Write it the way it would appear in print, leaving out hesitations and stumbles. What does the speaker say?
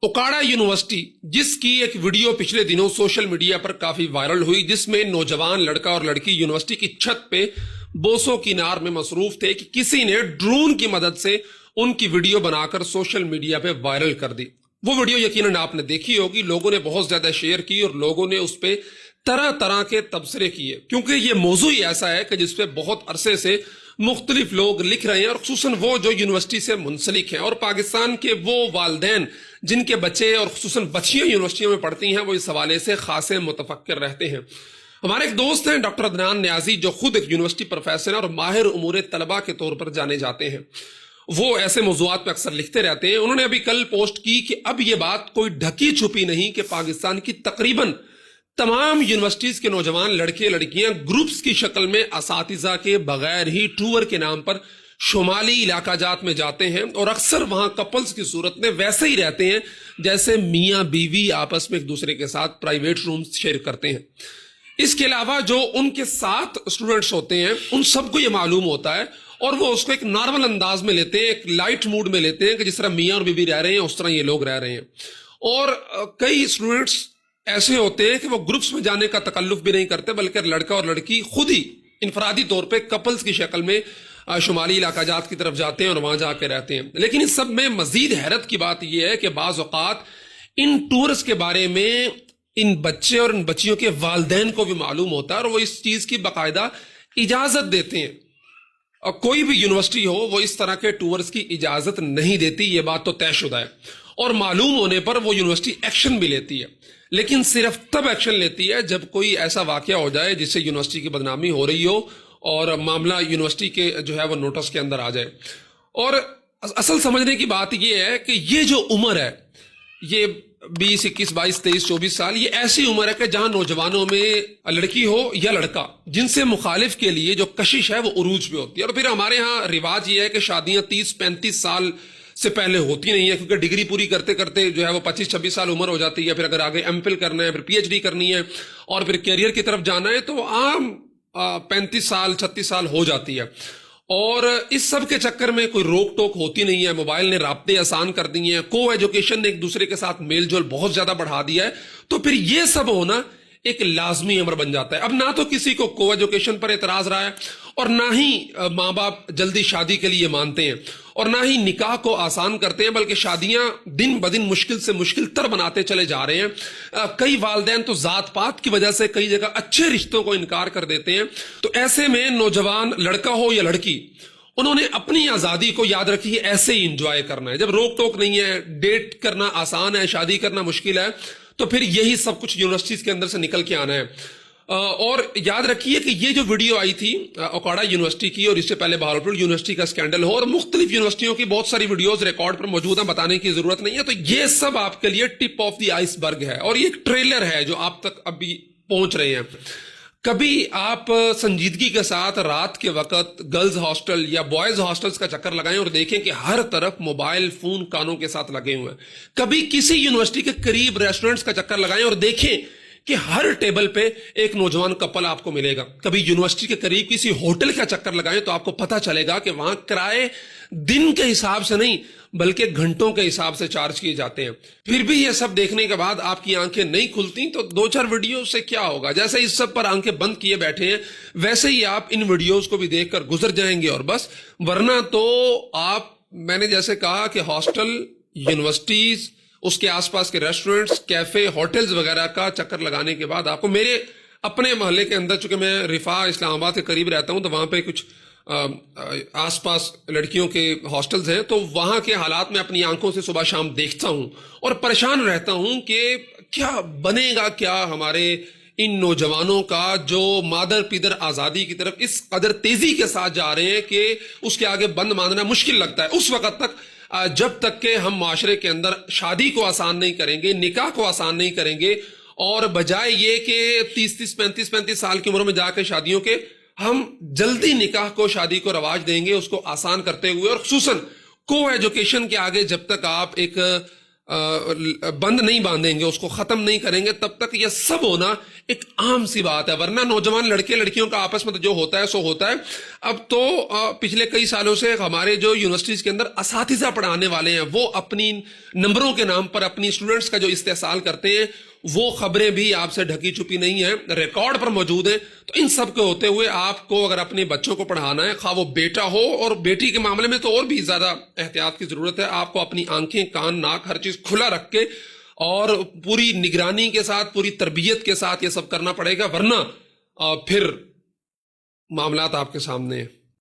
Okara university جس کی ایک ویڈیو پچھلے دنوں سوشل میڈیا پر کافی وائرل ہوئی، جس میں نوجوان لڑکا اور لڑکی یونیورسٹی کی چھت پہ بوسوں کی نار میں مصروف تھے کہ کسی نے ڈرون کی مدد سے ان کی ویڈیو بنا کر سوشل میڈیا پہ وائرل کر دی۔ وہ ویڈیو یقیناً آپ نے دیکھی ہوگی، لوگوں نے بہت زیادہ شیئر کی اور لوگوں نے اس پہ طرح طرح کے تبصرے کیے، کیونکہ یہ موضوع ہی ایسا ہے کہ جس پہ بہت عرصے سے مختلف لوگ لکھ رہے ہیں، اور خصوصاً وہ جو یونیورسٹی سے منسلک ہیں اور پاکستان کے وہ والدین جن کے بچے اور خصوصاً بچیاں یونیورسٹیوں میں پڑھتی ہیں، وہ اس حوالے سے خاصے متفکر رہتے ہیں۔ ہمارے ایک دوست ہیں ڈاکٹر عدنان نیازی، جو خود ایک یونیورسٹی پروفیسر اور ماہر امور طلبہ کے طور پر جانے جاتے ہیں۔ وہ ایسے موضوعات پہ اکثر لکھتے رہتے ہیں۔ انہوں نے ابھی کل پوسٹ کی کہ اب یہ بات کوئی ڈھکی چھپی نہیں کہ پاکستان کی تقریباً تمام یونیورسٹیز کے نوجوان لڑکے لڑکیاں گروپس کی شکل میں اساتذہ کے بغیر ہی ٹور کے نام پر شمالی علاقہ جات میں جاتے ہیں، اور اکثر وہاں کپلز کی صورت میں ویسے ہی رہتے ہیں جیسے میاں بیوی آپس میں ایک دوسرے کے ساتھ پرائیویٹ رومز شیئر کرتے ہیں۔ اس کے علاوہ جو ان کے ساتھ اسٹوڈنٹس ہوتے ہیں ان سب کو یہ معلوم ہوتا ہے، اور وہ اس کو ایک نارمل انداز میں لیتے ہیں، ایک لائٹ موڈ میں لیتے ہیں کہ جس طرح میاں اور بیوی رہ رہے ہیں اس طرح یہ لوگ رہ رہے ہیں۔ اور کئی اسٹوڈنٹس ایسے ہوتے ہیں کہ وہ گروپس میں جانے کا تکلف بھی نہیں کرتے، بلکہ لڑکا اور لڑکی خود ہی انفرادی طور پہ کپلز کی شکل میں شمالی علاقہ جات کی طرف جاتے ہیں اور وہاں جا کے رہتے ہیں۔ لیکن اس سب میں مزید حیرت کی بات یہ ہے کہ بعض اوقات ان ٹورز کے بارے میں ان بچے اور ان بچیوں کے والدین کو بھی معلوم ہوتا ہے، اور وہ اس چیز کی باقاعدہ اجازت دیتے ہیں۔ اور کوئی بھی یونیورسٹی ہو وہ اس طرح کے ٹورز کی اجازت نہیں دیتی، یہ بات تو طے شدہ ہے، اور معلوم ہونے پر وہ یونیورسٹی ایکشن بھی لیتی ہے، لیکن صرف تب ایکشن لیتی ہے جب کوئی ایسا واقعہ ہو جائے جس سے یونیورسٹی کی بدنامی ہو رہی ہو اور معاملہ یونیورسٹی کے جو ہے وہ نوٹس کے اندر آ جائے۔ اور اصل سمجھنے کی بات یہ ہے کہ یہ جو عمر ہے، یہ 20 21 22 23 24 سال، یہ ایسی عمر ہے کہ جہاں نوجوانوں میں لڑکی ہو یا لڑکا جن سے مخالف کے لیے جو کشش ہے وہ عروج پہ ہوتی ہے۔ اور پھر ہمارے ہاں رواج یہ ہے کہ شادیاں 30 35 سال سے پہلے ہوتی نہیں ہے، کیونکہ ڈگری پوری کرتے کرتے جو ہے وہ 25 26 سال عمر ہو جاتی ہے۔ پھر اگر آگے ایم فل کرنا ہے، پھر پی ایچ ڈی کرنی ہے اور پھر کیریئر کی طرف جانا ہے تو عام 35 سال 36 سال ہو جاتی ہے۔ اور اس سب کے چکر میں کوئی روک ٹوک ہوتی نہیں ہے، موبائل نے رابطے آسان کر دیے ہیں، کو ایجوکیشن نے ایک دوسرے کے ساتھ میل جول بہت زیادہ بڑھا دیا ہے، تو پھر یہ سب ہونا ایک لازمی امر بن جاتا ہے۔ اب نہ تو کسی کو کو ایجوکیشن پر اعتراض رہا ہے، اور نہ ہی ماں باپ جلدی شادی کے لیے مانتے ہیں، اور نہ ہی نکاح کو آسان کرتے ہیں، بلکہ شادیاں دن بدن مشکل سے مشکل تر بناتے چلے جا رہے ہیں۔ کئی والدین تو ذات پات کی وجہ سے کئی جگہ اچھے رشتوں کو انکار کر دیتے ہیں۔ تو ایسے میں نوجوان لڑکا ہو یا لڑکی، انہوں نے اپنی آزادی کو یاد رکھی ایسے ہی انجوائے کرنا ہے۔ جب روک ٹوک نہیں ہے، ڈیٹ کرنا آسان ہے، شادی کرنا مشکل ہے، تو پھر یہی سب کچھ یونیورسٹیز کے اندر سے نکل کے آنا ہے۔ اور یاد رکھیے کہ یہ جو ویڈیو آئی تھی اوکاڑا یونیورسٹی کی، اور اس سے پہلے بہاولپور یونیورسٹی کا اسکینڈل ہو، اور مختلف یونیورسٹیوں کی بہت ساری ویڈیوز ریکارڈ پر موجود ہیں، بتانے کی ضرورت نہیں ہے، تو یہ سب آپ کے لیے ٹپ آف دی آئس برگ ہے، اور یہ ایک ٹریلر ہے جو آپ تک ابھی پہنچ رہے ہیں۔ کبھی آپ سنجیدگی کے ساتھ رات کے وقت گرلز ہاسٹل یا بوائز ہاسٹلز کا چکر لگائیں اور دیکھیں کہ ہر طرف موبائل فون کانوں کے ساتھ لگے ہوئے ہیں۔ کبھی کسی یونیورسٹی کے قریب ریسٹورنٹس کا چکر لگائیں اور دیکھیں کہ ہر ٹیبل پہ ایک نوجوان کپل آپ کو ملے گا۔ کبھی یونیورسٹی کے قریب کسی ہوٹل کا چکر لگائیں تو آپ کو پتہ چلے گا کہ وہاں کرائے دن کے حساب سے نہیں بلکہ گھنٹوں کے حساب سے چارج کیے جاتے ہیں۔ پھر بھی یہ سب دیکھنے کے بعد آپ کی آنکھیں نہیں کھلتی تو 2-4 ویڈیو سے کیا ہوگا؟ جیسے اس سب پر آنکھیں بند کیے بیٹھے ہیں ویسے ہی آپ ان ویڈیوز کو بھی دیکھ کر گزر جائیں گے اور بس، ورنہ تو آپ، میں نے جیسے کہا کہ ہاسٹل، یونیورسٹیز، اس کے آس پاس کے ریسٹورنٹس، کیفے، ہوٹلز وغیرہ کا چکر لگانے کے بعد آپ کو، میرے اپنے محلے کے اندر، چونکہ میں رفاح اسلام آباد کے قریب رہتا ہوں، تو وہاں پہ کچھ آس پاس لڑکیوں کے ہاسٹلز ہیں، تو وہاں کے حالات میں اپنی آنکھوں سے صبح شام دیکھتا ہوں اور پریشان رہتا ہوں کہ کیا بنے گا، کیا ہمارے ان نوجوانوں کا جو مادر پیدر آزادی کی طرف اس قدر تیزی کے ساتھ جا رہے ہیں کہ اس کے آگے بند باندھنا مشکل لگتا ہے۔ اس وقت تک جب تک کہ ہم معاشرے کے اندر شادی کو آسان نہیں کریں گے، نکاح کو آسان نہیں کریں گے، اور بجائے یہ کہ 30 35 سال کی عمر میں جا کے شادیوں کے، ہم جلدی نکاح کو، شادی کو رواج دیں گے، اس کو آسان کرتے ہوئے، اور خصوصاً کو ایجوکیشن کے آگے جب تک آپ ایک بند نہیں باندھیں گے, اس کو ختم نہیں کریں گے, تب تک یہ سب ہونا ایک عام سی بات ہے. ورنہ نوجوان لڑکے لڑکیوں کا آپس میں جو ہوتا ہے سو ہوتا ہے. اب تو پچھلے کئی سالوں سے ہمارے جو یونیورسٹیز کے اندر اساتذہ پڑھانے والے ہیں وہ اپنی نمبروں کے نام پر اپنی اسٹوڈنٹس کا جو استحصال کرتے ہیں, وہ خبریں بھی آپ سے ڈھکی چھپی نہیں ہیں, ریکارڈ پر موجود ہیں. تو ان سب کے ہوتے ہوئے آپ کو اگر اپنے بچوں کو پڑھانا ہے, خواہ وہ بیٹا ہو, اور بیٹی کے معاملے میں تو اور بھی زیادہ احتیاط کی ضرورت ہے. آپ کو اپنی آنکھیں, کان, ناک, ہر چیز کھلا رکھ کے اور پوری نگرانی کے ساتھ, پوری تربیت کے ساتھ یہ سب کرنا پڑے گا, ورنہ پھر معاملات آپ کے سامنے ہیں.